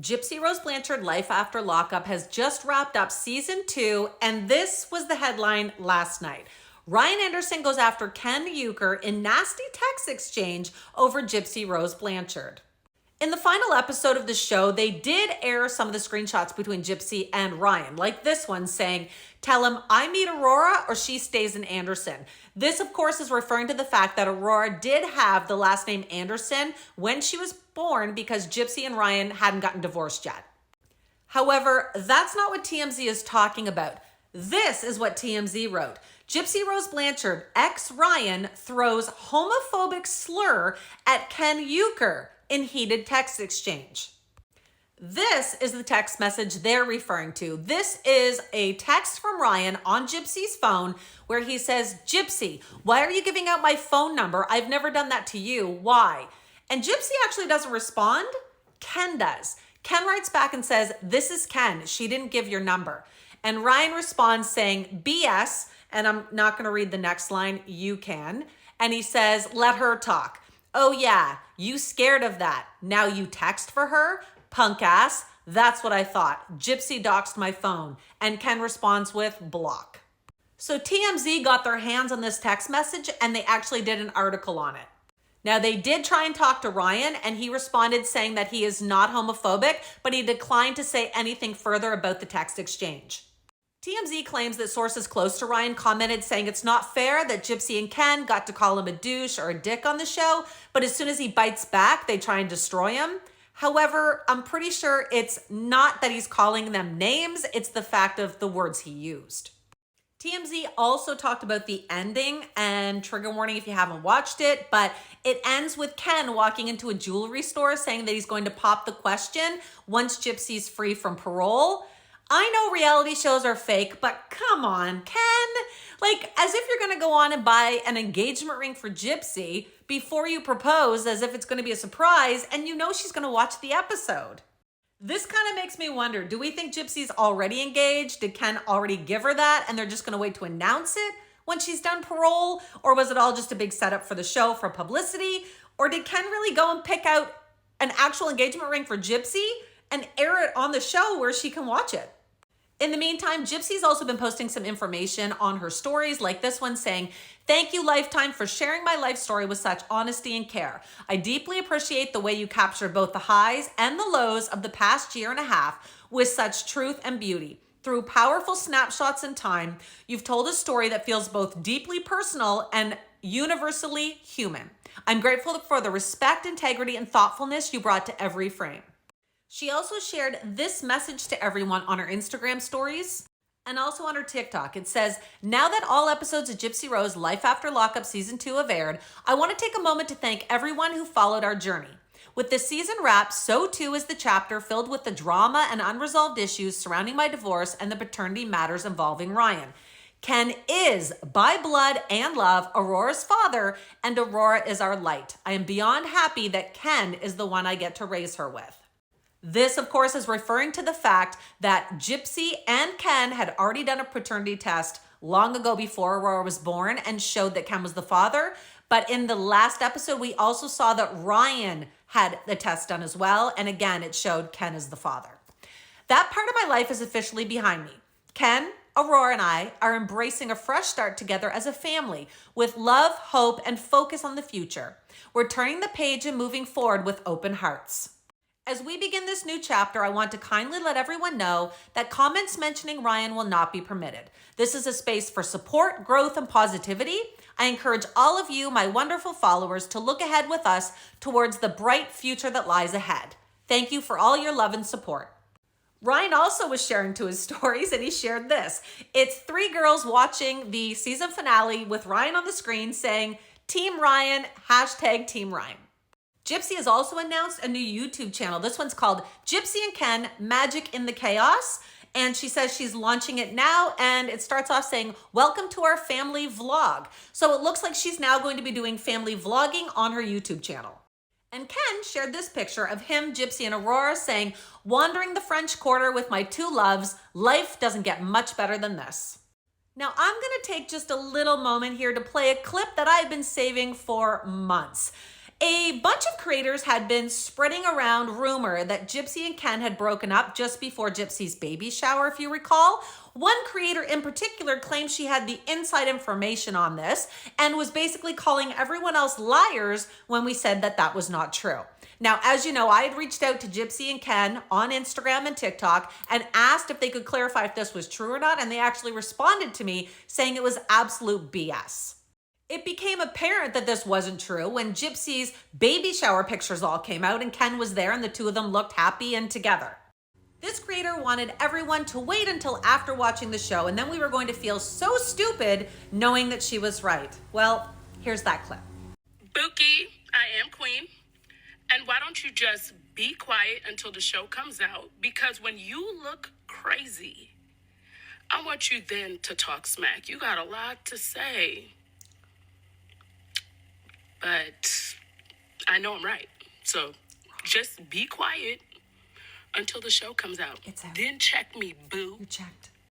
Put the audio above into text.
Gypsy-Rose Blanchard Life After Lockup has just wrapped up season 2, and this was the headline last night. Ryan Anderson goes after Ken Euchre in nasty text exchange over Gypsy-Rose Blanchard. In the final episode of the show, they did air some of the screenshots between Gypsy and Ryan, like this one saying, "Tell him I meet Aurora or she stays in Anderson." This, of course, is referring to the fact that Aurora did have the last name Anderson when she was born because Gypsy and Ryan hadn't gotten divorced yet. However, that's not what TMZ is talking about. This is what TMZ wrote. Gypsy-Rose Blanchard, ex-Ryan, throws homophobic slur at Ken Euchre in heated text exchange. This is the text message they're referring to. This is a text from Ryan on Gypsy's phone where he says, "Gypsy, why are you giving out my phone number? I've never done that to you. Why?" And Gypsy actually doesn't respond. Ken does. Ken writes back and says, "This is Ken. She didn't give your number." And Ryan responds saying, "BS," and I'm not going to read the next line, "You can." And he says, "Let her talk." "Oh yeah, you scared of that. Now you text for her? Punk ass. That's what I thought. Gypsy doxed my phone." And Ken responds with block. So TMZ got their hands on this text message and they actually did an article on it. Now they did try and talk to Ryan and he responded saying that he is not homophobic, but he declined to say anything further about the text exchange. TMZ claims that sources close to Ryan commented saying it's not fair that Gypsy and Ken got to call him a douche or a dick on the show, but as soon as he bites back, they try and destroy him. However, I'm pretty sure it's not that he's calling them names, it's the fact of the words he used. TMZ also talked about the ending, and trigger warning if you haven't watched it, but it ends with Ken walking into a jewelry store saying that he's going to pop the question once Gypsy's free from parole. I know reality shows are fake, but come on, Ken. Like, as if you're gonna go on and buy an engagement ring for Gypsy before you propose, as if it's gonna be a surprise, and you know she's gonna watch the episode. This kind of makes me wonder, do we think Gypsy's already engaged? Did Ken already give her that and they're just gonna wait to announce it when she's done parole? Or was it all just a big setup for the show for publicity? Or did Ken really go and pick out an actual engagement ring for Gypsy and air it on the show where she can watch it? In the meantime, Gypsy's also been posting some information on her stories, like this one saying, "Thank you, Lifetime, for sharing my life story with such honesty and care. I deeply appreciate the way you captured both the highs and the lows of the past year and a half with such truth and beauty. Through powerful snapshots in time, you've told a story that feels both deeply personal and universally human. I'm grateful for the respect, integrity, and thoughtfulness you brought to every frame." She also shared this message to everyone on her Instagram stories and also on her TikTok. It says, "Now that all episodes of Gypsy-Rose Life After Lockup Season 2 have aired, I want to take a moment to thank everyone who followed our journey. With the season wrapped, so too is the chapter filled with the drama and unresolved issues surrounding my divorce and the paternity matters involving Ryan. Ken is, by blood and love, Aurora's father, and Aurora is our light. I am beyond happy that Ken is the one I get to raise her with." This, of course, is referring to the fact that Gypsy and Ken had already done a paternity test long ago before Aurora was born and showed that Ken was the father. But in the last episode, we also saw that Ryan had the test done as well. And again, it showed Ken as the father. That part of my life is officially behind me. Ken, Aurora, and I are embracing a fresh start together as a family with love, hope, and focus on the future. We're turning the page and moving forward with open hearts. As we begin this new chapter, I want to kindly let everyone know that comments mentioning Ryan will not be permitted. This is a space for support, growth, and positivity. I encourage all of you, my wonderful followers, to look ahead with us towards the bright future that lies ahead. Thank you for all your love and support. Ryan also was sharing to his stories, and he shared this. It's 3 girls watching the season finale with Ryan on the screen saying, "Team Ryan, hashtag Team Ryan." Gypsy has also announced a new YouTube channel. This one's called Gypsy and Ken, Magic in the Chaos. And she says she's launching it now. And it starts off saying, "Welcome to our family vlog." So it looks like she's now going to be doing family vlogging on her YouTube channel. And Ken shared this picture of him, Gypsy, and Aurora saying, "Wandering the French Quarter with my 2 loves. Life doesn't get much better than this." Now, I'm going to take just a little moment here to play a clip that I've been saving for months. A bunch of creators had been spreading around rumor that Gypsy and Ken had broken up just before Gypsy's baby shower, if you recall. One creator in particular claimed she had the inside information on this and was basically calling everyone else liars when we said that that was not true. Now, as you know, I had reached out to Gypsy and Ken on Instagram and TikTok and asked if they could clarify if this was true or not, and they actually responded to me saying it was absolute BS. It became apparent that this wasn't true when Gypsy's baby shower pictures all came out and Ken was there and the two of them looked happy and together. This creator wanted everyone to wait until after watching the show, and then we were going to feel so stupid knowing that she was right. Well, here's that clip. Bookie, I am queen. And why don't you just be quiet until the show comes out? Because when you look crazy, I want you then to talk smack. You got a lot to say. But I know I'm right. So just be quiet until the show comes out. It's out. Then check me, boo. You checked.